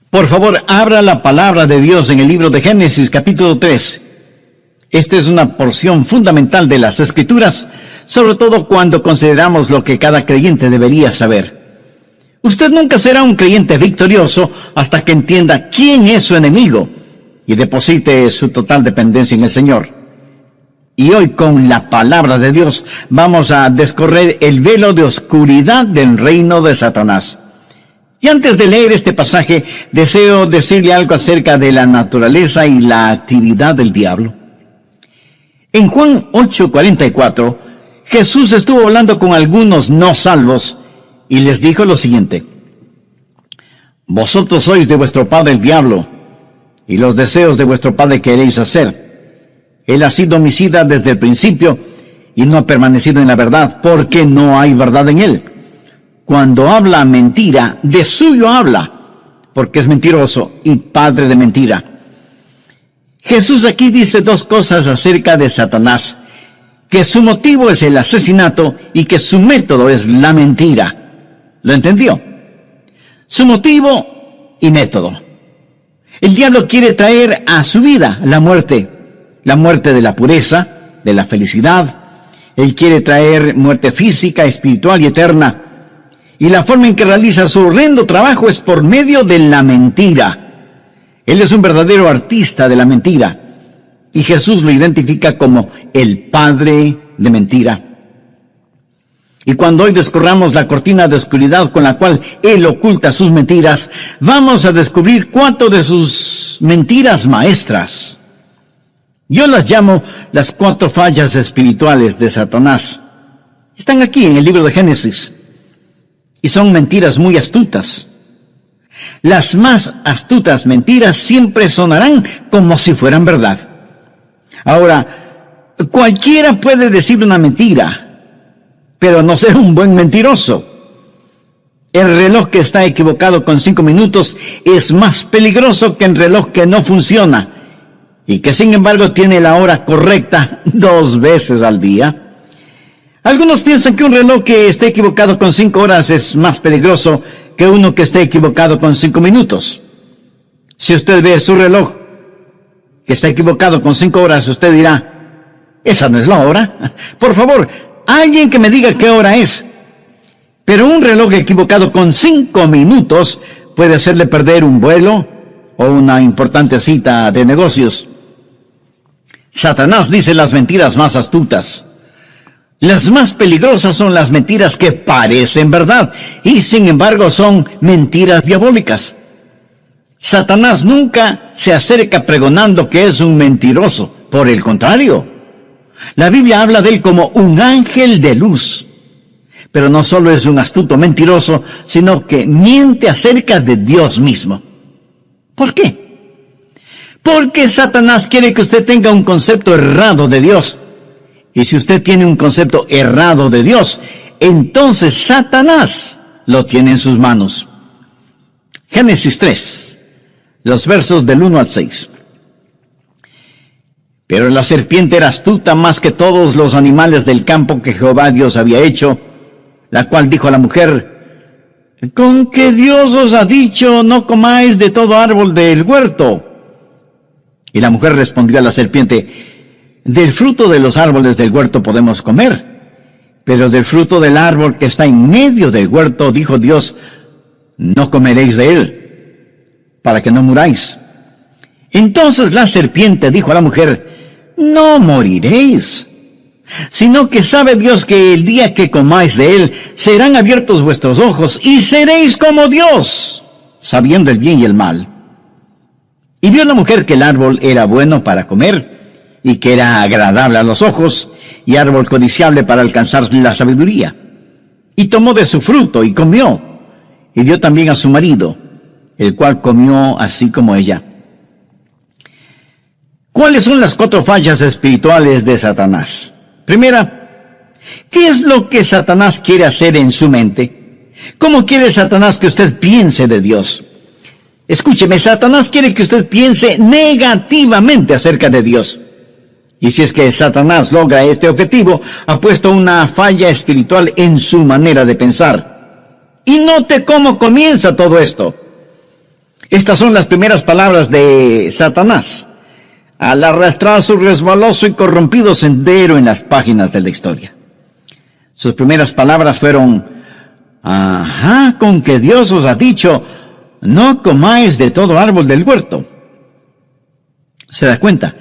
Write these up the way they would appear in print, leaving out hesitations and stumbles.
Por favor, abra la palabra de Dios en el libro de Génesis, capítulo 3. Esta es una porción fundamental de las Escrituras, sobre todo cuando consideramos lo que cada creyente debería saber. Usted nunca será un creyente victorioso hasta que entienda quién es su enemigo y deposite su total dependencia en el Señor. Y hoy, con la palabra de Dios, vamos a descorrer el velo de oscuridad del reino de Satanás. Y antes de leer este pasaje, deseo decirle algo acerca de la naturaleza y la actividad del diablo. En Juan 8:44, Jesús estuvo hablando con algunos no salvos y les dijo lo siguiente: vosotros sois de vuestro padre el diablo, y los deseos de vuestro padre queréis hacer. Él ha sido homicida desde el principio y no ha permanecido en la verdad, porque no hay verdad en él. Cuando habla mentira, de suyo habla, porque es mentiroso y padre de mentira. Jesús aquí dice dos cosas acerca de Satanás: que su motivo es el asesinato y que su método es la mentira. ¿Lo entendió? Su motivo y método. El diablo quiere traer a su vida la muerte de la pureza, de la felicidad. Él quiere traer muerte física, espiritual y eterna. Y la forma en que realiza su horrendo trabajo es por medio de la mentira. Él es un verdadero artista de la mentira. Y Jesús lo identifica como el padre de mentira. Y cuando hoy descorramos la cortina de oscuridad con la cual él oculta sus mentiras, vamos a descubrir 4 de sus mentiras maestras. Yo las llamo las 4 fallas espirituales de Satanás. Están aquí en el libro de Génesis. Y son mentiras muy astutas. Las más astutas mentiras siempre sonarán como si fueran verdad. Ahora, cualquiera puede decir una mentira, pero no ser un buen mentiroso. El reloj que está equivocado con 5 minutos es más peligroso que el reloj que no funciona y que sin embargo tiene la hora correcta 2 veces al día. Algunos piensan que un reloj que esté equivocado con 5 horas es más peligroso que uno que esté equivocado con 5 minutos. Si usted ve su reloj que está equivocado con 5 horas, usted dirá: esa no es la hora. Por favor, alguien que me diga qué hora es. Pero un reloj equivocado con 5 minutos puede hacerle perder un vuelo o una importante cita de negocios. Satanás dice las mentiras más astutas. Las más peligrosas son las mentiras que parecen verdad y sin embargo son mentiras diabólicas. Satanás nunca se acerca pregonando que es un mentiroso. Por el contrario, la Biblia habla de él como un ángel de luz. Pero no solo es un astuto mentiroso, sino que miente acerca de Dios mismo. ¿Por qué? Porque Satanás quiere que usted tenga un concepto errado de Dios. Y si usted tiene un concepto errado de Dios, entonces Satanás lo tiene en sus manos. Génesis 3, los versos del 1 al 6. Pero la serpiente era astuta más que todos los animales del campo que Jehová Dios había hecho, la cual dijo a la mujer: ¿con qué Dios os ha dicho, no comáis de todo árbol del huerto? Y la mujer respondió a la serpiente: del fruto de los árboles del huerto podemos comer, pero del fruto del árbol que está en medio del huerto, dijo Dios, no comeréis de él, para que no muráis. Entonces la serpiente dijo a la mujer: no moriréis, sino que sabe Dios que el día que comáis de él, serán abiertos vuestros ojos, y seréis como Dios, sabiendo el bien y el mal. Y vio la mujer que el árbol era bueno para comer, y que era agradable a los ojos, y árbol codiciable para alcanzar la sabiduría. Y tomó de su fruto, y comió, y dio también a su marido, el cual comió así como ella. ¿Cuáles son las 4 fallas espirituales de Satanás? Primera, ¿qué es lo que Satanás quiere hacer en su mente? ¿Cómo quiere Satanás que usted piense de Dios? Escúcheme, Satanás quiere que usted piense negativamente acerca de Dios. Y si es que Satanás logra este objetivo, ha puesto una falla espiritual en su manera de pensar. Y note cómo comienza todo esto. Estas son las primeras palabras de Satanás al arrastrar su resbaloso y corrompido sendero en las páginas de la historia. Sus primeras palabras fueron: ajá, con que Dios os ha dicho, no comáis de todo árbol del huerto. ¿Se da cuenta?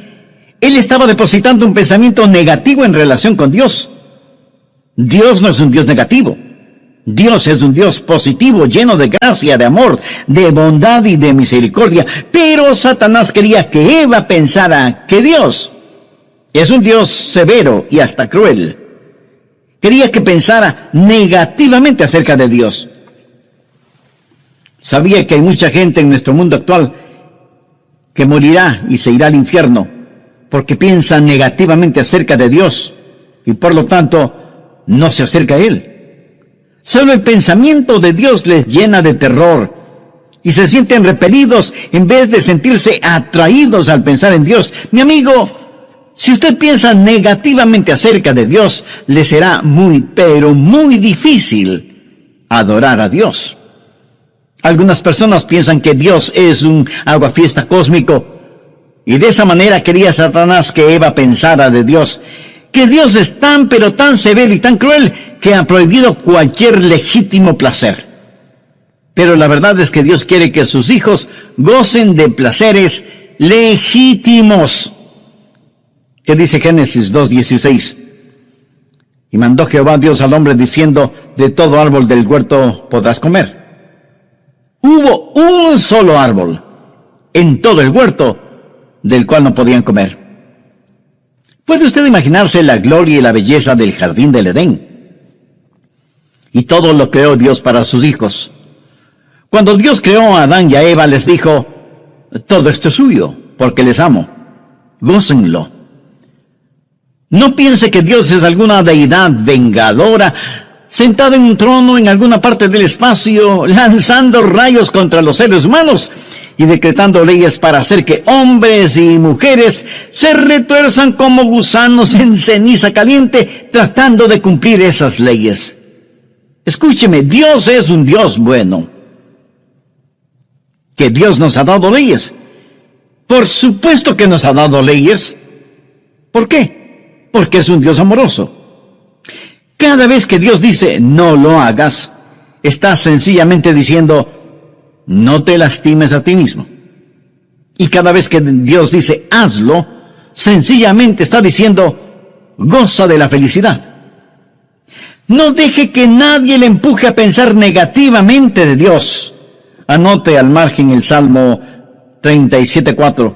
Él estaba depositando un pensamiento negativo en relación con Dios. Dios no es un Dios negativo. Dios es un Dios positivo, lleno de gracia, de amor, de bondad y de misericordia. Pero Satanás quería que Eva pensara que Dios es un Dios severo y hasta cruel. Quería que pensara negativamente acerca de Dios. Sabía que hay mucha gente en nuestro mundo actual que morirá y se irá al infierno porque piensa negativamente acerca de Dios y por lo tanto no se acerca a Él. Solo el pensamiento de Dios les llena de terror y se sienten repelidos en vez de sentirse atraídos al pensar en Dios. Mi amigo, si usted piensa negativamente acerca de Dios, le será muy, pero muy difícil adorar a Dios. Algunas personas piensan que Dios es un aguafiesta cósmico y de esa manera quería Satanás que Eva pensara de Dios, que Dios es tan pero tan severo y tan cruel que ha prohibido cualquier legítimo placer. Pero la verdad es que Dios quiere que sus hijos gocen de placeres legítimos. ¿Qué dice Génesis 2:16? Y mandó Jehová Dios al hombre diciendo: de todo árbol del huerto podrás comer. Hubo un solo árbol en todo el huerto del cual no podían comer. ¿Puede usted imaginarse la gloria y la belleza del jardín del Edén? Y todo lo creó Dios para sus hijos. Cuando Dios creó a Adán y a Eva, les dijo: todo esto es suyo, porque les amo. Gócenlo. No piense que Dios es alguna deidad vengadora, sentado en un trono en alguna parte del espacio, lanzando rayos contra los seres humanos y decretando leyes para hacer que hombres y mujeres se retuerzan como gusanos en ceniza caliente, tratando de cumplir esas leyes. Escúcheme, Dios es un Dios bueno. ¿Que Dios nos ha dado leyes? Por supuesto que nos ha dado leyes. ¿Por qué? Porque es un Dios amoroso. Cada vez que Dios dice no lo hagas, está sencillamente diciendo no te lastimes a ti mismo. Y cada vez que Dios dice hazlo, sencillamente está diciendo goza de la felicidad. No deje que nadie le empuje a pensar negativamente de Dios. Anote al margen el Salmo 37:4.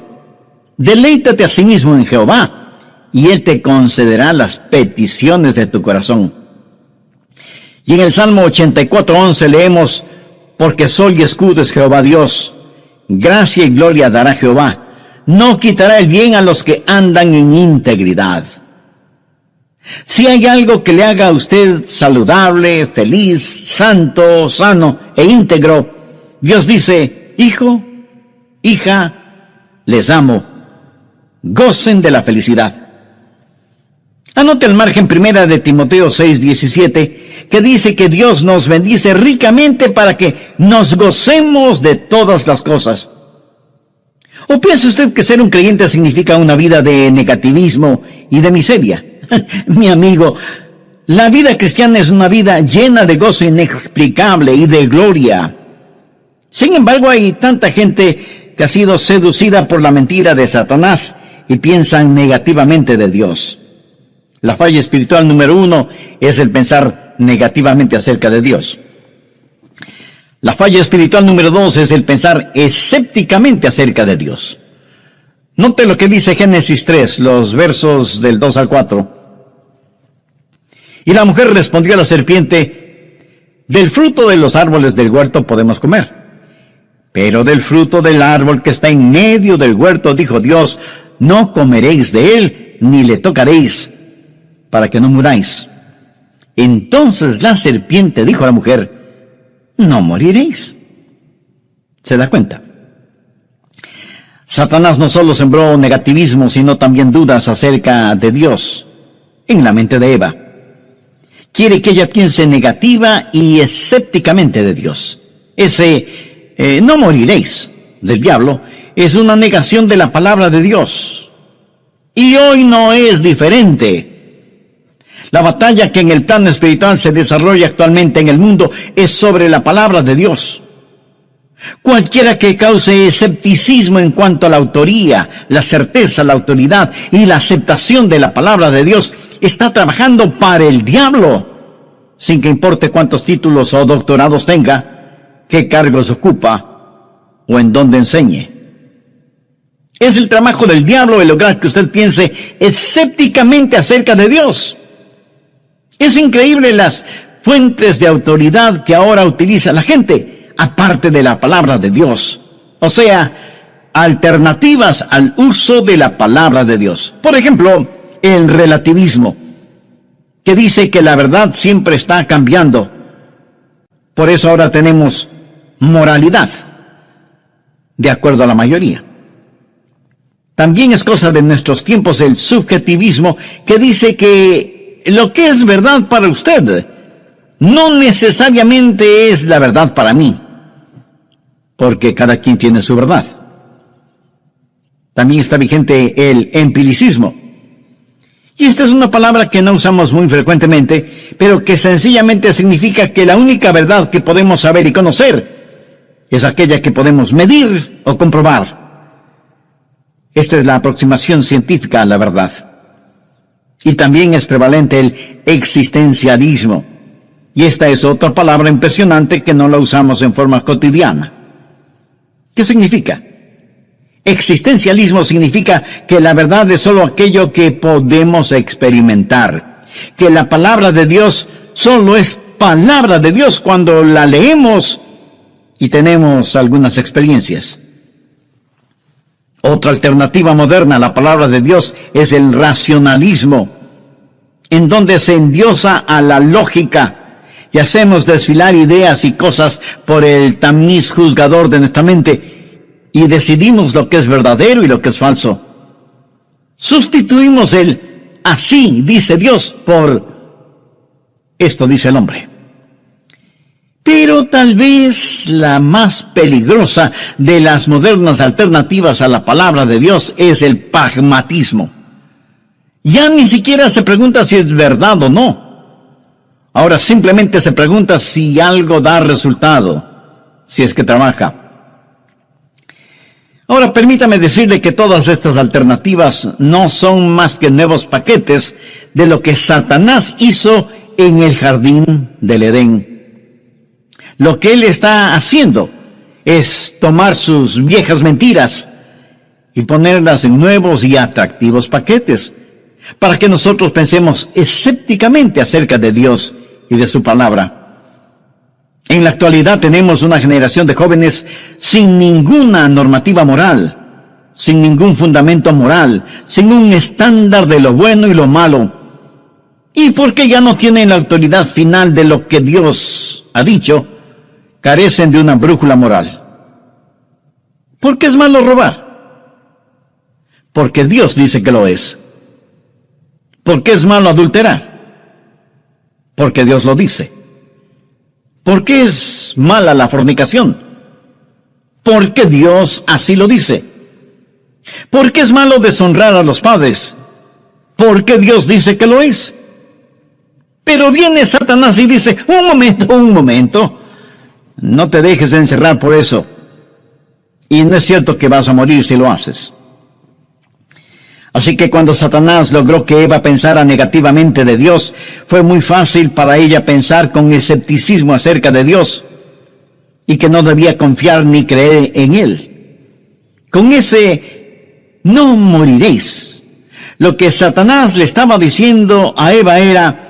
Deleítate a sí mismo en Jehová, y Él te concederá las peticiones de tu corazón. Y en el Salmo 84:11 leemos: porque sol y escudo es Jehová Dios, gracia y gloria dará Jehová, no quitará el bien a los que andan en integridad. Si hay algo que le haga a usted saludable, feliz, santo, sano e íntegro, Dios dice: hijo, hija, les amo, gocen de la felicidad. Anote al margen primera de Timoteo 6:17, que dice que Dios nos bendice ricamente para que nos gocemos de todas las cosas. ¿O piensa usted que ser un creyente significa una vida de negativismo y de miseria? Mi amigo, la vida cristiana es una vida llena de gozo inexplicable y de gloria. Sin embargo, hay tanta gente que ha sido seducida por la mentira de Satanás y piensan negativamente de Dios. La falla espiritual número 1 es el pensar negativamente acerca de Dios. La falla espiritual número 2 es el pensar escépticamente acerca de Dios. Note lo que dice Génesis 3, los versos del 2 al 4. Y la mujer respondió a la serpiente: del fruto de los árboles del huerto podemos comer, pero del fruto del árbol que está en medio del huerto, dijo Dios, no comeréis de él, ni le tocaréis, para que no muráis. Entonces la serpiente dijo a la mujer: no moriréis. ¿Se da cuenta? Satanás no solo sembró negativismo, sino también dudas acerca de Dios en la mente de Eva. Quiere que ella piense negativa y escépticamente de Dios. No moriréis del diablo es una negación de la palabra de Dios. Y hoy no es diferente. La batalla que en el plano espiritual se desarrolla actualmente en el mundo es sobre la palabra de Dios. Cualquiera que cause escepticismo en cuanto a la autoría, la certeza, la autoridad y la aceptación de la palabra de Dios está trabajando para el diablo, sin que importe cuántos títulos o doctorados tenga, qué cargos ocupa o en dónde enseñe. Es el trabajo del diablo el lograr que usted piense escépticamente acerca de Dios. Es increíble las fuentes de autoridad que ahora utiliza la gente, aparte de la palabra de Dios. O sea, alternativas al uso de la palabra de Dios. Por ejemplo, el relativismo, que dice que la verdad siempre está cambiando. Por eso ahora tenemos moralidad, de acuerdo a la mayoría. También es cosa de nuestros tiempos el subjetivismo, que dice que lo que es verdad para usted no necesariamente es la verdad para mí, porque cada quien tiene su verdad. También está vigente el empiricismo. Y esta es una palabra que no usamos muy frecuentemente, pero que sencillamente significa que la única verdad que podemos saber y conocer es aquella que podemos medir o comprobar. Esta es la aproximación científica a la verdad. Y también es prevalente el existencialismo. Y esta es otra palabra impresionante que no la usamos en forma cotidiana. ¿Qué significa? Existencialismo significa que la verdad es solo aquello que podemos experimentar, que la palabra de Dios solo es palabra de Dios cuando la leemos y tenemos algunas experiencias. Otra alternativa moderna a la palabra de Dios es el racionalismo, en donde se endiosa a la lógica y hacemos desfilar ideas y cosas por el tamiz juzgador de nuestra mente, y decidimos lo que es verdadero y lo que es falso. Sustituimos el así dice Dios por esto dice el hombre. Pero tal vez la más peligrosa de las modernas alternativas a la palabra de Dios es el pragmatismo. Ya ni siquiera se pregunta si es verdad o no. Ahora simplemente se pregunta si algo da resultado, si es que trabaja. Ahora permítame decirle que todas estas alternativas no son más que nuevos paquetes de lo que Satanás hizo en el jardín del Edén. Lo que él está haciendo es tomar sus viejas mentiras y ponerlas en nuevos y atractivos paquetes, para que nosotros pensemos escépticamente acerca de Dios y de su palabra. En la actualidad tenemos una generación de jóvenes sin ninguna normativa moral, sin ningún fundamento moral, sin un estándar de lo bueno y lo malo. Y porque ya no tienen la autoridad final de lo que Dios ha dicho, carecen de una brújula moral. ¿Por qué es malo robar? Porque Dios dice que lo es. ¿Por qué es malo adulterar? Porque Dios lo dice. ¿Por qué es mala la fornicación? Porque Dios así lo dice. ¿Por qué es malo deshonrar a los padres? Porque Dios dice que lo es. Pero viene Satanás y dice, un momento, no te dejes encerrar por eso. Y no es cierto que vas a morir si lo haces. Así que cuando Satanás logró que Eva pensara negativamente de Dios, fue muy fácil para ella pensar con escepticismo acerca de Dios y que no debía confiar ni creer en Él. Con ese no moriréis, lo que Satanás le estaba diciendo a Eva era,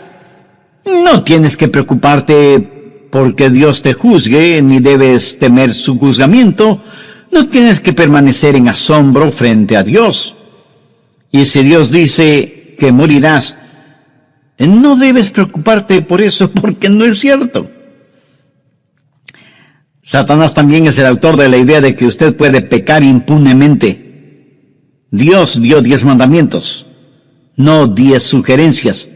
no tienes que preocuparte porque Dios te juzgue, ni debes temer su juzgamiento, no tienes que permanecer en asombro frente a Dios. Y si Dios dice que morirás, no debes preocuparte por eso, porque no es cierto. Satanás también es el autor de la idea de que usted puede pecar impunemente. Dios dio 10 mandamientos, no 10 sugerencias.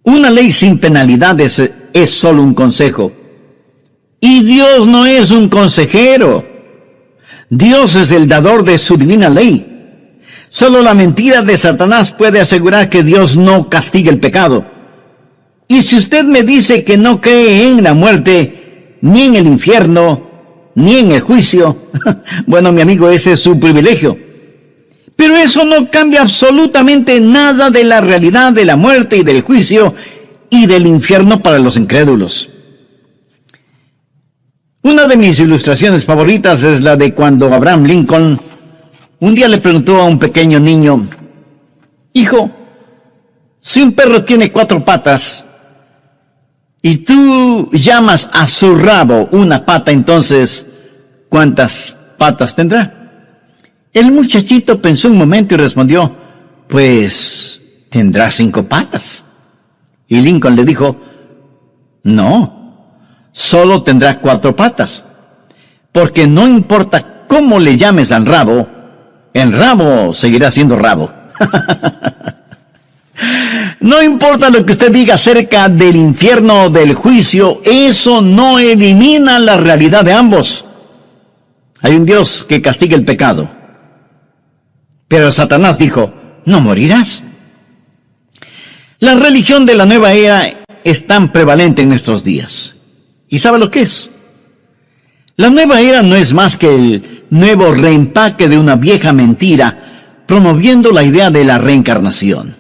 Una ley sin penalidades es solo un consejo. Y Dios no es un consejero. Dios es el dador de su divina ley. Solo la mentira de Satanás puede asegurar que Dios no castiga el pecado. Y si usted me dice que no cree en la muerte, ni en el infierno, ni en el juicio, bueno, mi amigo, ese es su privilegio. Pero eso no cambia absolutamente nada de la realidad de la muerte y del juicio y del infierno para los incrédulos. Una de mis ilustraciones favoritas es la de cuando Abraham Lincoln un día le preguntó a un pequeño niño: hijo, si un perro tiene 4 patas y tú llamas a su rabo una pata, entonces, ¿cuántas patas tendrá? El muchachito pensó un momento y respondió: pues tendrá 5 patas. Y Lincoln le dijo: no, solo tendrá 4 patas, porque no importa cómo le llames al rabo, el rabo seguirá siendo rabo. No importa lo que usted diga acerca del infierno o del juicio, eso no elimina la realidad de ambos. Hay un Dios que castiga el pecado. Pero Satanás dijo: no morirás. La religión de la nueva era es tan prevalente en nuestros días. ¿Y sabe lo que es? La nueva era no es más que el nuevo reempaque de una vieja mentira, promoviendo la idea de la reencarnación.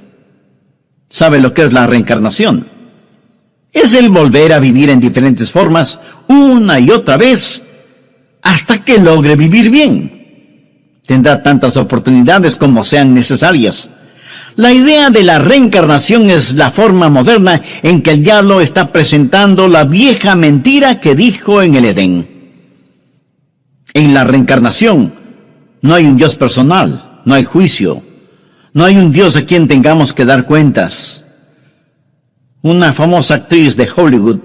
¿Sabe lo que es la reencarnación? Es el volver a vivir en diferentes formas, una y otra vez, hasta que logre vivir bien. Tendrá tantas oportunidades como sean necesarias. La idea de la reencarnación es la forma moderna en que el diablo está presentando la vieja mentira que dijo en el Edén. En la reencarnación no hay un Dios personal, no hay juicio, no hay un Dios a quien tengamos que dar cuentas. Una famosa actriz de Hollywood,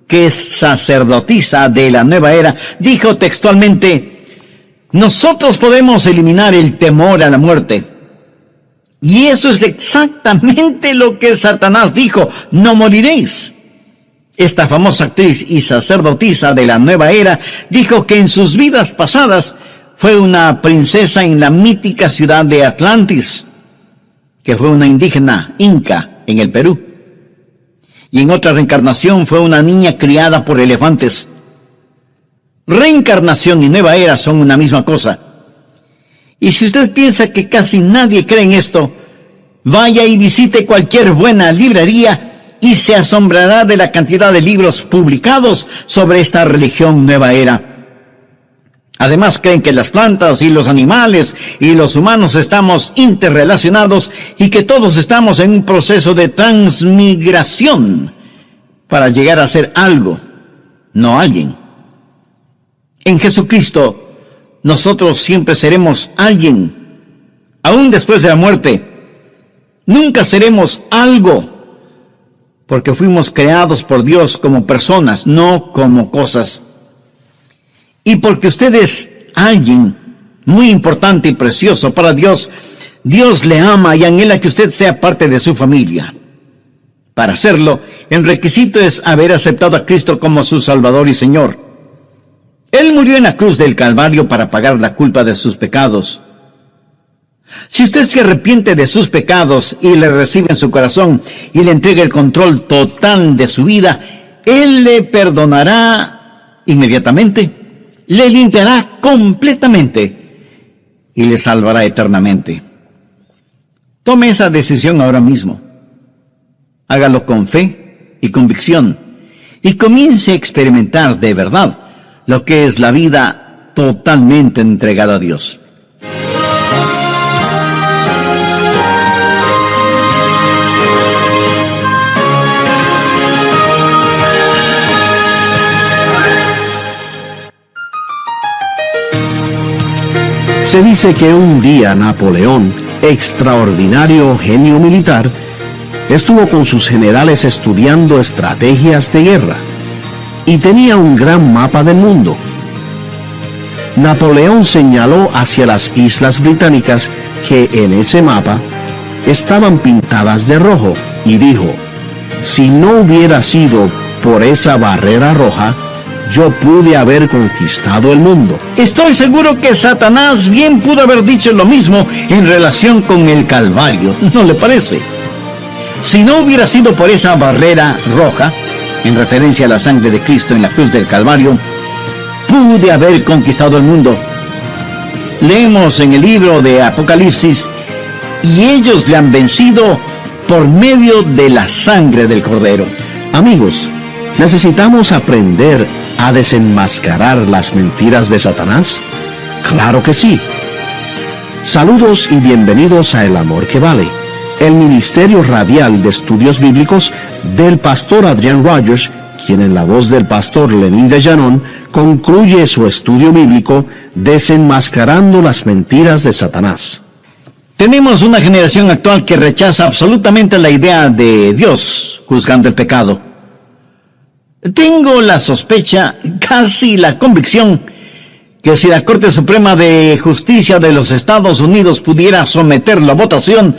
que es sacerdotisa de la nueva era, dijo textualmente: nosotros podemos eliminar el temor a la muerte. Y eso es exactamente lo que Satanás dijo: no moriréis. Esta famosa actriz y sacerdotisa de la nueva era dijo que en sus vidas pasadas fue una princesa en la mítica ciudad de Atlantis, que fue una indígena inca en el Perú. Y en otra reencarnación fue una niña criada por elefantes. Reencarnación y nueva era son una misma cosa. Y si usted piensa que casi nadie cree en esto, vaya y visite cualquier buena librería y se asombrará de la cantidad de libros publicados sobre esta religión nueva era. Además, creen que las plantas y los animales y los humanos estamos interrelacionados y que todos estamos en un proceso de transmigración para llegar a ser algo, no alguien. En Jesucristo, nosotros siempre seremos alguien, aún después de la muerte. Nunca seremos algo, porque fuimos creados por Dios como personas, no como cosas. Y porque usted es alguien muy importante y precioso para Dios, Dios le ama y anhela que usted sea parte de su familia. Para hacerlo, el requisito es haber aceptado a Cristo como su Salvador y Señor. Él murió en la cruz del Calvario para pagar la culpa de sus pecados. Si usted se arrepiente de sus pecados y le recibe en su corazón y le entrega el control total de su vida, Él le perdonará inmediatamente, le limpiará completamente y le salvará eternamente. Tome esa decisión ahora mismo. Hágalo con fe y convicción y comience a experimentar de verdad lo que es la vida totalmente entregada a Dios. Se dice que un día Napoleón, extraordinario genio militar, estuvo con sus generales estudiando estrategias de guerra y tenía un gran mapa del mundo. Napoleón señaló hacia las islas británicas que en ese mapa estaban pintadas de rojo y dijo: si no hubiera sido por esa barrera roja, yo pude haber conquistado el mundo. Estoy seguro que Satanás bien pudo haber dicho lo mismo en relación con el Calvario, ¿no le parece? Si no hubiera sido por esa barrera roja, en referencia a la sangre de Cristo en la cruz del Calvario, pude haber conquistado el mundo. Leemos en el libro de Apocalipsis, y ellos le han vencido por medio de la sangre del Cordero. Amigos, ¿necesitamos aprender a desenmascarar las mentiras de Satanás? ¡Claro que sí! Saludos y bienvenidos a El Amor que Vale, el ministerio radial de estudios bíblicos del pastor Adrian Rogers, quien en la voz del pastor Lenín de Llanón concluye su estudio bíblico desenmascarando las mentiras de Satanás. Tenemos una generación actual que rechaza absolutamente la idea de Dios juzgando el pecado. Tengo la sospecha, casi la convicción, que si la Corte Suprema de Justicia de los Estados Unidos pudiera someterlo a votación,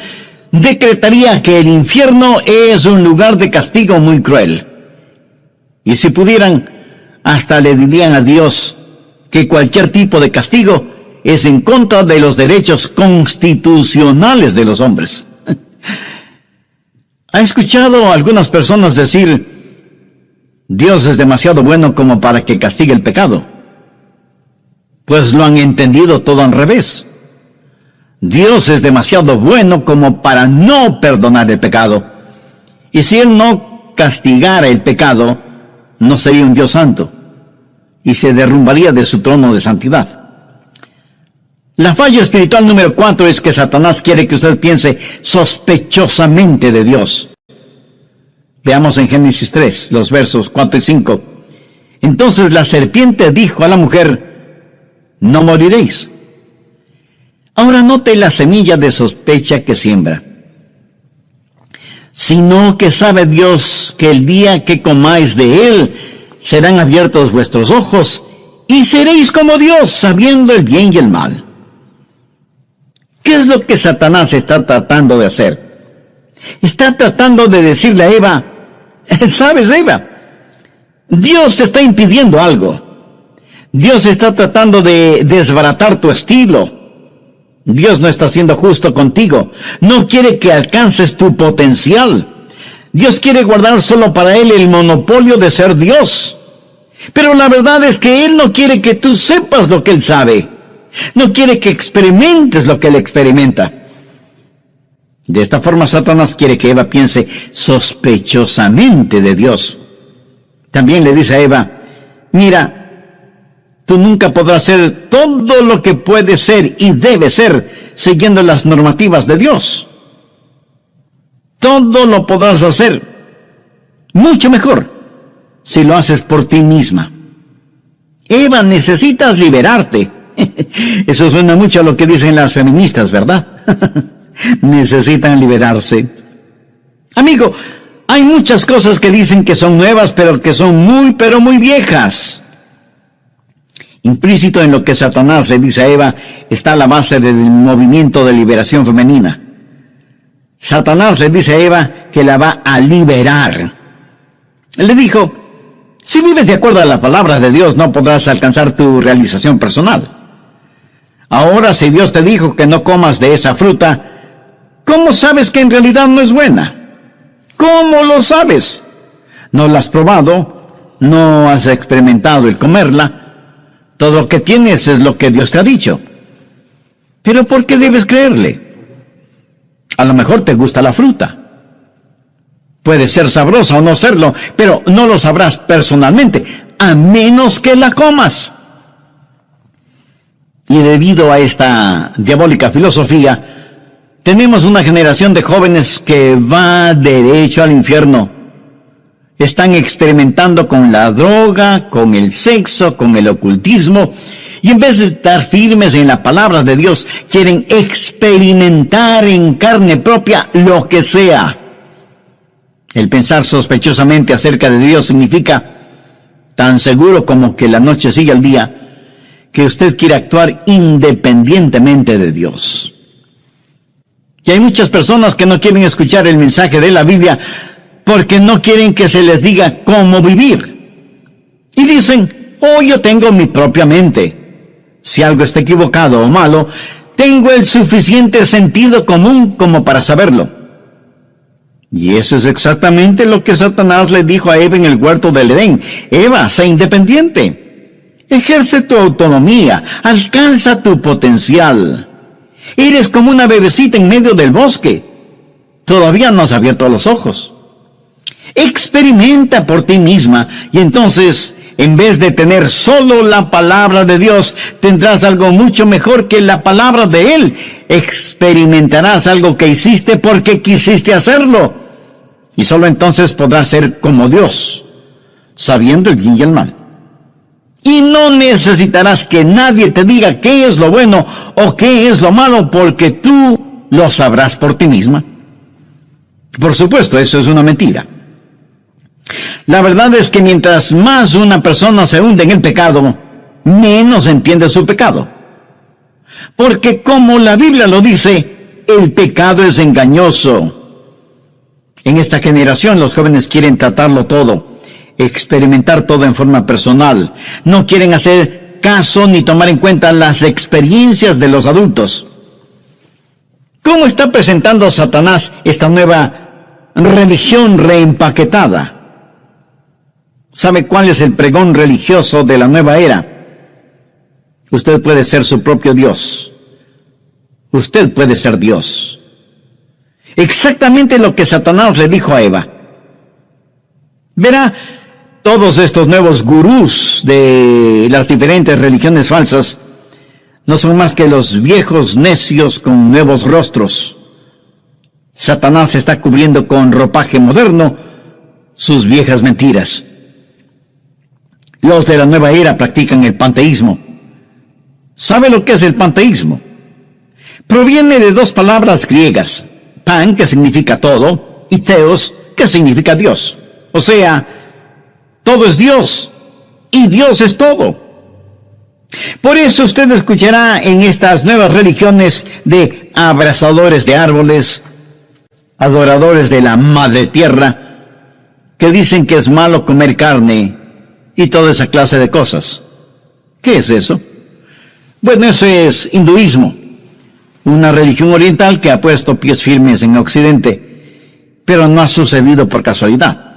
decretaría que el infierno es un lugar de castigo muy cruel. Y si pudieran, hasta le dirían a Dios que cualquier tipo de castigo es en contra de los derechos constitucionales de los hombres. ¿Ha escuchado a algunas personas decir: Dios es demasiado bueno como para que castigue el pecado? Pues lo han entendido todo al revés. Dios es demasiado bueno como para no perdonar el pecado. Y si Él no castigara el pecado, no sería un Dios santo y se derrumbaría de su trono de santidad. La falla espiritual número 4 es que Satanás quiere que usted piense sospechosamente de Dios. Veamos en Génesis 3, los versos 4 y 5. Entonces la serpiente dijo a la mujer: no moriréis. Ahora note la semilla de sospecha que siembra. Sino que sabe Dios que el día que comáis de él, serán abiertos vuestros ojos, y seréis como Dios, sabiendo el bien y el mal. ¿Qué es lo que Satanás está tratando de hacer? Está tratando de decirle a Eva: ¿sabes, Eva? Dios está impidiendo algo. Dios está tratando de desbaratar tu estilo. Dios no está siendo justo contigo. No quiere que alcances tu potencial. Dios quiere guardar solo para Él el monopolio de ser Dios. Pero la verdad es que Él no quiere que tú sepas lo que Él sabe. No quiere que experimentes lo que Él experimenta. De esta forma, Satanás quiere que Eva piense sospechosamente de Dios. También le dice a Eva: mira, tú nunca podrás ser todo lo que puedes ser y debes ser siguiendo las normativas de Dios. Todo lo podrás hacer mucho mejor si lo haces por ti misma. Eva, necesitas liberarte. Eso suena mucho a lo que dicen las feministas, ¿verdad? Necesitan liberarse. Amigo, hay muchas cosas que dicen que son nuevas, pero que son muy viejas. Implícito en lo que Satanás le dice a Eva está la base del movimiento de liberación femenina. Satanás le dice a Eva que la va a liberar. Él le dijo: si vives de acuerdo a la palabra de Dios, no podrás alcanzar tu realización personal. Ahora, si Dios te dijo que no comas de esa fruta, ¿cómo sabes que en realidad no es buena? ¿Cómo lo sabes? ¿No la has probado? ¿No has experimentado el comerla? Todo lo que tienes es lo que Dios te ha dicho. ¿Pero por qué debes creerle? A lo mejor te gusta la fruta. Puede ser sabrosa o no serlo, pero no lo sabrás personalmente, a menos que la comas. Y debido a esta diabólica filosofía, tenemos una generación de jóvenes que va derecho al infierno. Están experimentando con la droga, con el sexo, con el ocultismo, y en vez de estar firmes en la palabra de Dios, quieren experimentar en carne propia lo que sea. El pensar sospechosamente acerca de Dios significa, tan seguro como que la noche sigue al día, que usted quiere actuar independientemente de Dios. Y hay muchas personas que no quieren escuchar el mensaje de la Biblia porque no quieren que se les diga cómo vivir. Y dicen: o yo tengo mi propia mente. Si algo está equivocado o malo, tengo el suficiente sentido común como para saberlo. Y eso es exactamente lo que Satanás le dijo a Eva en el huerto del Edén. Eva, sé independiente. Ejerce tu autonomía. Alcanza tu potencial. Eres como una bebecita en medio del bosque. Todavía no has abierto los ojos. Experimenta por ti misma y entonces, en vez de tener solo la palabra de Dios, tendrás algo mucho mejor que la palabra de Él. Experimentarás algo que hiciste porque quisiste hacerlo. Y solo entonces podrás ser como Dios, sabiendo el bien y el mal. Y no necesitarás que nadie te diga qué es lo bueno o qué es lo malo, porque tú lo sabrás por ti misma. Por supuesto, eso es una mentira. La verdad es que mientras más una persona se hunde en el pecado, menos entiende su pecado. Porque como la Biblia lo dice, el pecado es engañoso. En esta generación los jóvenes quieren tratarlo todo, experimentar todo en forma personal. No quieren hacer caso ni tomar en cuenta las experiencias de los adultos. ¿Cómo está presentando Satanás esta nueva religión reempaquetada? ¿Sabe cuál es el pregón religioso de la nueva era? Usted puede ser su propio Dios. Usted puede ser Dios. Exactamente lo que Satanás le dijo a Eva. Verá, todos estos nuevos gurús de las diferentes religiones falsas no son más que los viejos necios con nuevos rostros. Satanás está cubriendo con ropaje moderno sus viejas mentiras. Los de la nueva era practican el panteísmo. ¿Sabe lo que es el panteísmo? Proviene de dos palabras griegas, pan, que significa todo, y theos, que significa Dios. O sea, todo es Dios, y Dios es todo. Por eso usted escuchará en estas nuevas religiones de abrazadores de árboles, adoradores de la madre tierra, que dicen que es malo comer carne y toda esa clase de cosas. ¿Qué es eso? Bueno, eso es hinduismo, una religión oriental que ha puesto pies firmes en Occidente, pero no ha sucedido por casualidad.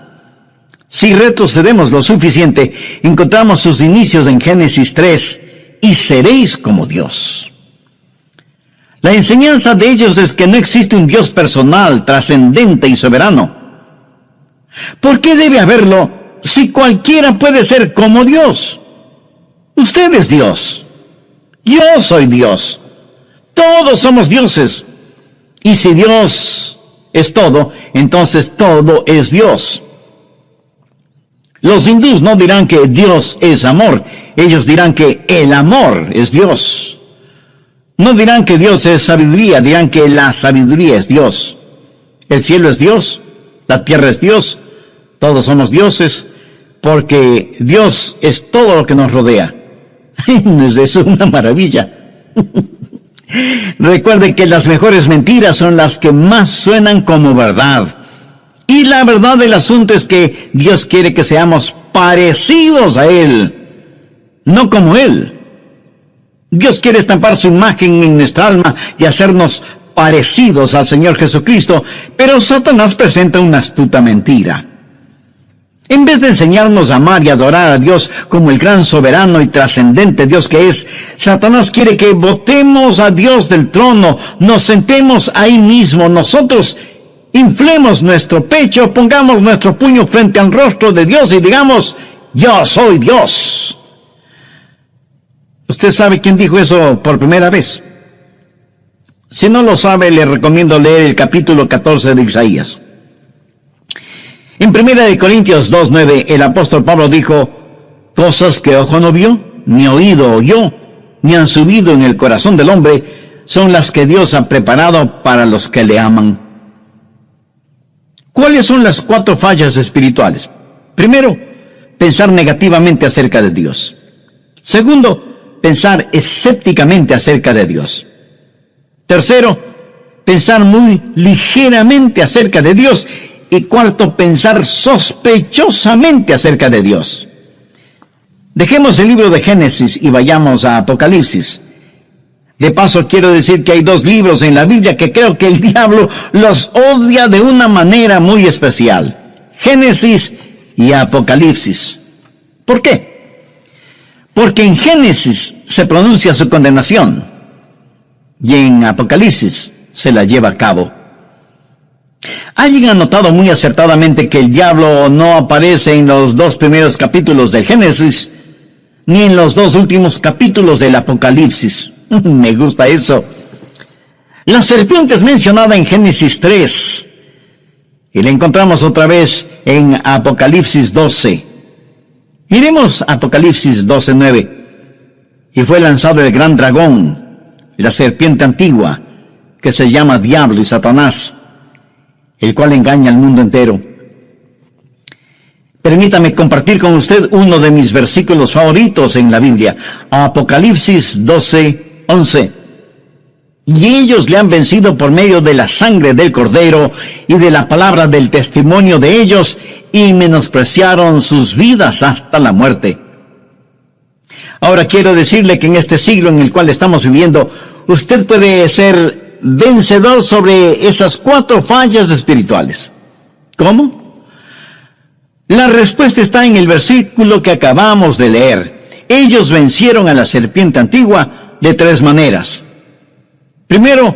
Si retrocedemos lo suficiente, encontramos sus inicios en Génesis 3, y seréis como Dios. La enseñanza de ellos es que no existe un Dios personal, trascendente y soberano. ¿Por qué debe haberlo si cualquiera puede ser como Dios? Usted es Dios. Yo soy Dios. Todos somos dioses. Y si Dios es todo, entonces todo es Dios. Los hindús no dirán que Dios es amor. Ellos dirán que el amor es Dios. No dirán que Dios es sabiduría, dirán que la sabiduría es Dios. El cielo es Dios, la tierra es Dios, todos somos dioses, porque Dios es todo lo que nos rodea. ¿No es eso una maravilla? Recuerden que las mejores mentiras son las que más suenan como verdad. Y la verdad del asunto es que Dios quiere que seamos parecidos a Él, no como Él. Dios quiere estampar su imagen en nuestra alma y hacernos parecidos al Señor Jesucristo, pero Satanás presenta una astuta mentira. En vez de enseñarnos a amar y adorar a Dios como el gran soberano y trascendente Dios que es, Satanás quiere que botemos a Dios del trono, nos sentemos ahí mismo, nosotros inflemos nuestro pecho, pongamos nuestro puño frente al rostro de Dios y digamos, yo soy Dios. ¿Usted sabe quién dijo eso por primera vez? Si no lo sabe, le recomiendo leer el capítulo 14 de Isaías. En 1 Corintios 2:9, el apóstol Pablo dijo, cosas que ojo no vio, ni oído oyó, ni han subido en el corazón del hombre, son las que Dios ha preparado para los que le aman. ¿Cuáles son las 4 fallas espirituales? Primero, pensar negativamente acerca de Dios. Segundo, pensar escépticamente acerca de Dios. Tercero, pensar muy ligeramente acerca de Dios. Y cuarto, pensar sospechosamente acerca de Dios. Dejemos el libro de Génesis y vayamos a Apocalipsis. De paso, quiero decir que hay dos libros en la Biblia que creo que el diablo los odia de una manera muy especial: Génesis y Apocalipsis. ¿Por qué? Porque en Génesis se pronuncia su condenación y en Apocalipsis se la lleva a cabo. Alguien ha notado muy acertadamente que el diablo no aparece en los dos primeros capítulos del Génesis, ni en los dos últimos capítulos del Apocalipsis. Me gusta eso. La serpiente es mencionada en Génesis 3, y la encontramos otra vez en Apocalipsis 12. Miremos Apocalipsis 12:9. Y fue lanzado el gran dragón, la serpiente antigua, que se llama Diablo y Satanás, el cual engaña al mundo entero. Permítame compartir con usted uno de mis versículos favoritos en la Biblia, Apocalipsis 12:11. Y ellos le han vencido por medio de la sangre del Cordero y de la palabra del testimonio de ellos, y menospreciaron sus vidas hasta la muerte. Ahora quiero decirle que en este siglo en el cual estamos viviendo, usted puede ser vencedor sobre esas 4 fallas espirituales. ¿Cómo? La respuesta está en el versículo que acabamos de leer. Ellos vencieron a la serpiente antigua de 3 maneras. Primero,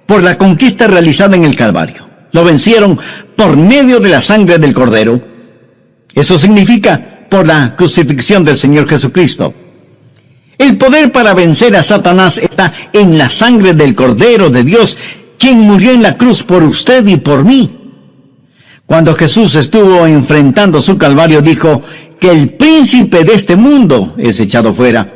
por la conquista realizada en el Calvario. Lo vencieron por medio de la sangre del Cordero. Eso significa por la crucifixión del Señor Jesucristo. El poder para vencer a Satanás está en la sangre del Cordero de Dios, quien murió en la cruz por usted y por mí. Cuando Jesús estuvo enfrentando su Calvario, dijo que el príncipe de este mundo es echado fuera.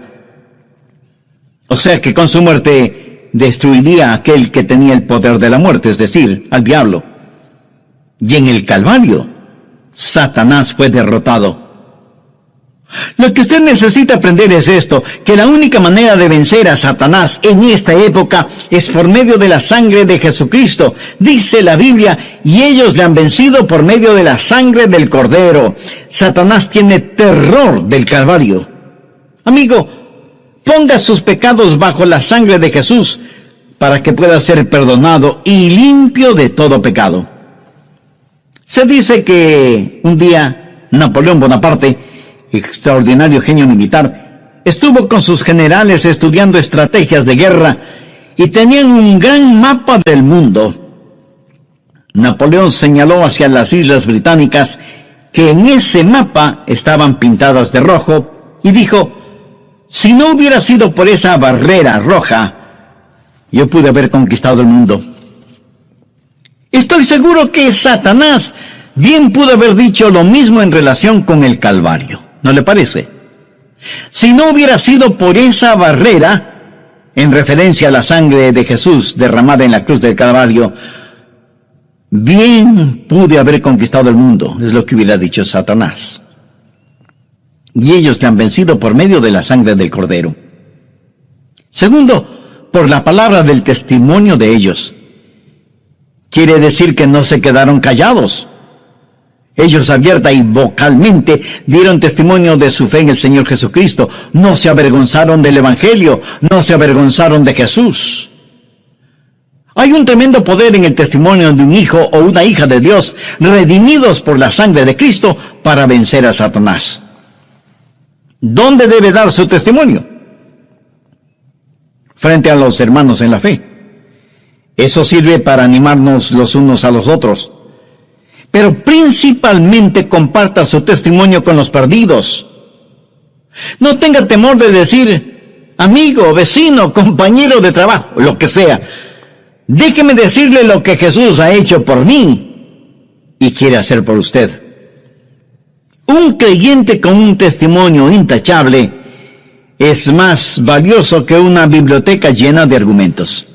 O sea que con su muerte destruiría a aquel que tenía el poder de la muerte, es decir, al diablo. Y en el Calvario, Satanás fue derrotado. Lo que usted necesita aprender es esto, que la única manera de vencer a Satanás en esta época es por medio de la sangre de Jesucristo. Dice la Biblia, y ellos le han vencido por medio de la sangre del Cordero. Satanás tiene terror del Calvario. Amigo, ponga sus pecados bajo la sangre de Jesús para que pueda ser perdonado y limpio de todo pecado. Se dice que un día Napoleón Bonaparte, extraordinario genio militar, estuvo con sus generales estudiando estrategias de guerra y tenían un gran mapa del mundo. Napoleón señaló hacia las islas británicas que en ese mapa estaban pintadas de rojo y dijo: si no hubiera sido por esa barrera roja, yo pude haber conquistado el mundo. Estoy seguro que Satanás bien pudo haber dicho lo mismo en relación con el Calvario. ¿No le parece? Si no hubiera sido por esa barrera, en referencia a la sangre de Jesús derramada en la cruz del Calvario, bien pude haber conquistado el mundo, es lo que hubiera dicho Satanás. Y ellos le han vencido por medio de la sangre del Cordero. Segundo, por la palabra del testimonio de ellos. Quiere decir que no se quedaron callados. Ellos abierta y vocalmente dieron testimonio de su fe en el Señor Jesucristo. No se avergonzaron del Evangelio, no se avergonzaron de Jesús. Hay un tremendo poder en el testimonio de un hijo o una hija de Dios, redimidos por la sangre de Cristo, para vencer a Satanás. ¿Dónde debe dar su testimonio? Frente a los hermanos en la fe. Eso sirve para animarnos los unos a los otros. Pero principalmente comparta su testimonio con los perdidos. No tenga temor de decir: amigo, vecino, compañero de trabajo, lo que sea. Déjeme decirle lo que Jesús ha hecho por mí y quiere hacer por usted. Un creyente con un testimonio intachable es más valioso que una biblioteca llena de argumentos.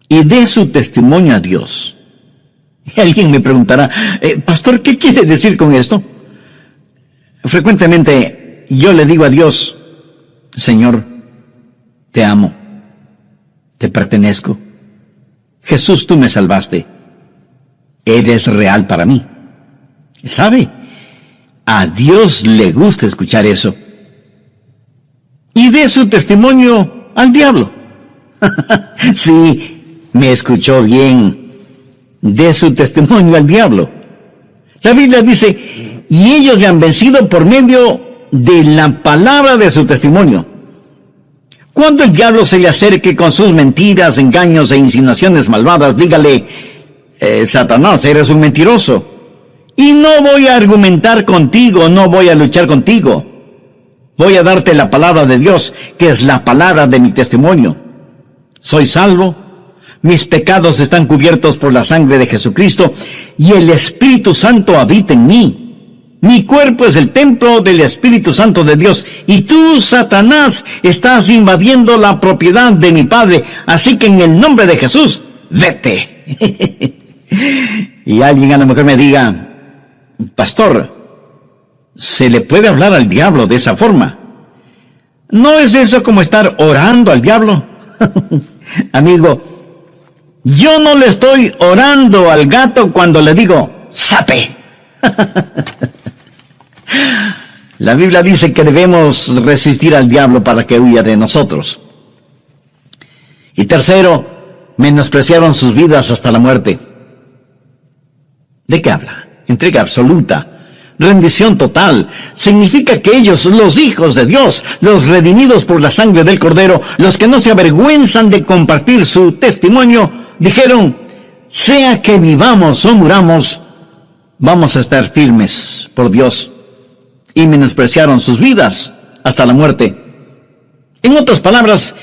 Y dé su testimonio a Dios. Y alguien me preguntará: pastor, ¿qué quiere decir con esto? Frecuentemente yo le digo a Dios: Señor, te amo, te pertenezco. Jesús, tú me salvaste. Eres real para mí. ¿Sabe? A Dios le gusta escuchar eso. Y dé su testimonio al diablo. Sí, me escuchó bien. Dé su testimonio al diablo. La Biblia dice, y ellos le han vencido por medio de la palabra de su testimonio. Cuando el diablo se le acerque con sus mentiras, engaños e insinuaciones malvadas, dígale, Satanás, eres un mentiroso. Y no voy a argumentar contigo, no voy a luchar contigo. Voy a darte la palabra de Dios, que es la palabra de mi testimonio. Soy salvo, mis pecados están cubiertos por la sangre de Jesucristo, y el Espíritu Santo habita en mí. Mi cuerpo es el templo del Espíritu Santo de Dios, y tú, Satanás, estás invadiendo la propiedad de mi Padre, así que en el nombre de Jesús, vete. Y alguien a lo mejor me diga, pastor, ¿se le puede hablar al diablo de esa forma? ¿No es eso como estar orando al diablo? Amigo, yo no le estoy orando al gato cuando le digo, ¡sape! La Biblia dice que debemos resistir al diablo para que huya de nosotros. Y tercero, menospreciaron sus vidas hasta la muerte. ¿De qué habla? Entrega absoluta, rendición total. Significa que ellos, los hijos de Dios, los redimidos por la sangre del Cordero, los que no se avergüenzan de compartir su testimonio, dijeron, sea que vivamos o muramos, vamos a estar firmes por Dios. Y menospreciaron sus vidas hasta la muerte. En otras palabras,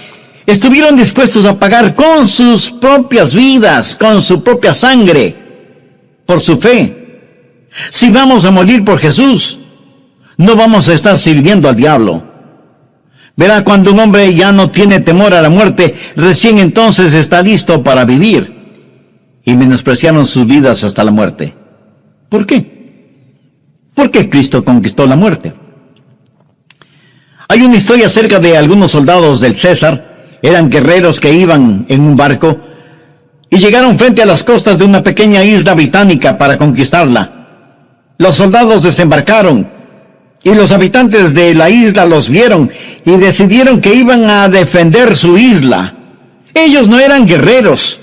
estuvieron dispuestos a pagar con sus propias vidas, con su propia sangre, por su fe. Si vamos a morir por Jesús, no vamos a estar sirviendo al diablo. Verá, cuando un hombre ya no tiene temor a la muerte, recién entonces está listo para vivir. Y menospreciaron sus vidas hasta la muerte. ¿Por qué? Porque Cristo conquistó la muerte. Hay una historia acerca de algunos soldados del César. Eran guerreros que iban en un barco y llegaron frente a las costas de una pequeña isla británica para conquistarla. Los soldados desembarcaron y los habitantes de la isla los vieron y decidieron que iban a defender su isla. Ellos no eran guerreros,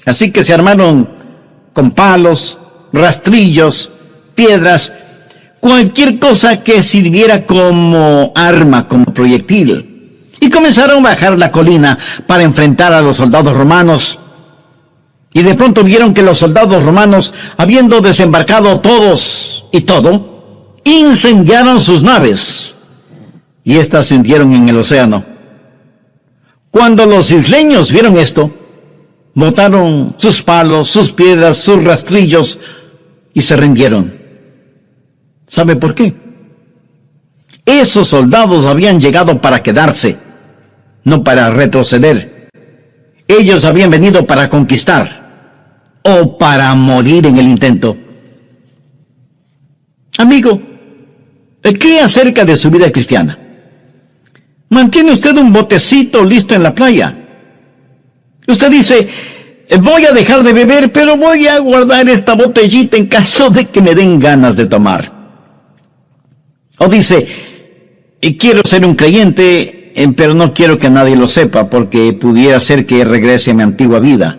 así que se armaron con palos, rastrillos, piedras, cualquier cosa que sirviera como arma, como proyectil. Y comenzaron a bajar la colina para enfrentar a los soldados romanos. Y de pronto vieron que los soldados romanos, habiendo desembarcado todos y todo, incendiaron sus naves. Y éstas se hundieron en el océano. Cuando los isleños vieron esto, botaron sus palos, sus piedras, sus rastrillos y se rindieron. ¿Sabe por qué? Esos soldados habían llegado para quedarse, no para retroceder. Ellos habían venido para conquistar o para morir en el intento. Amigo, ¿qué acerca de su vida cristiana? ¿Mantiene usted un botecito listo en la playa? Usted dice, voy a dejar de beber, pero voy a guardar esta botellita en caso de que me den ganas de tomar. O dice, quiero ser un creyente, pero no quiero que nadie lo sepa, porque pudiera ser que regrese a mi antigua vida.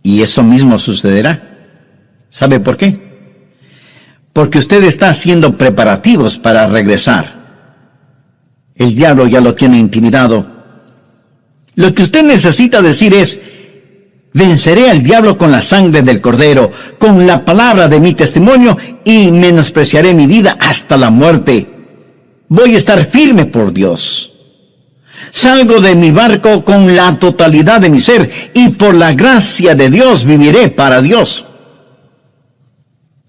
Y eso mismo sucederá. ¿Sabe por qué? Porque usted está haciendo preparativos para regresar. El diablo ya lo tiene intimidado. Lo que usted necesita decir es, venceré al diablo con la sangre del Cordero, con la palabra de mi testimonio, y menospreciaré mi vida hasta la muerte. Voy a estar firme por Dios. Salgo de mi barco con la totalidad de mi ser, y por la gracia de Dios viviré para Dios.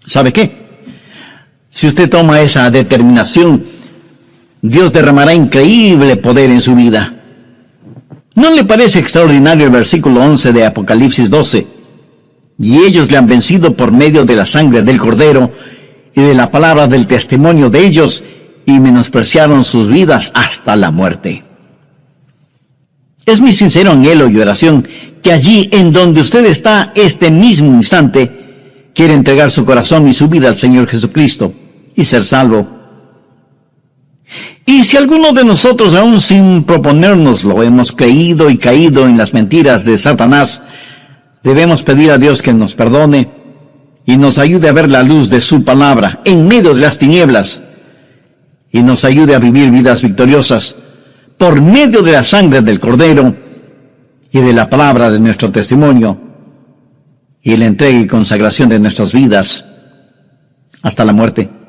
¿Sabe qué? Si usted toma esa determinación, Dios derramará increíble poder en su vida. ¿No le parece extraordinario el versículo 11 de Apocalipsis 12? Y ellos le han vencido por medio de la sangre del Cordero y de la palabra del testimonio de ellos, y menospreciaron sus vidas hasta la muerte. Es mi sincero anhelo y oración que allí en donde usted está este mismo instante, quiere entregar su corazón y su vida al Señor Jesucristo y ser salvo. Y si alguno de nosotros, aún sin proponérnoslo, hemos creído y caído en las mentiras de Satanás, debemos pedir a Dios que nos perdone y nos ayude a ver la luz de su palabra en medio de las tinieblas, y nos ayude a vivir vidas victoriosas por medio de la sangre del Cordero y de la palabra de nuestro testimonio y la entrega y consagración de nuestras vidas hasta la muerte.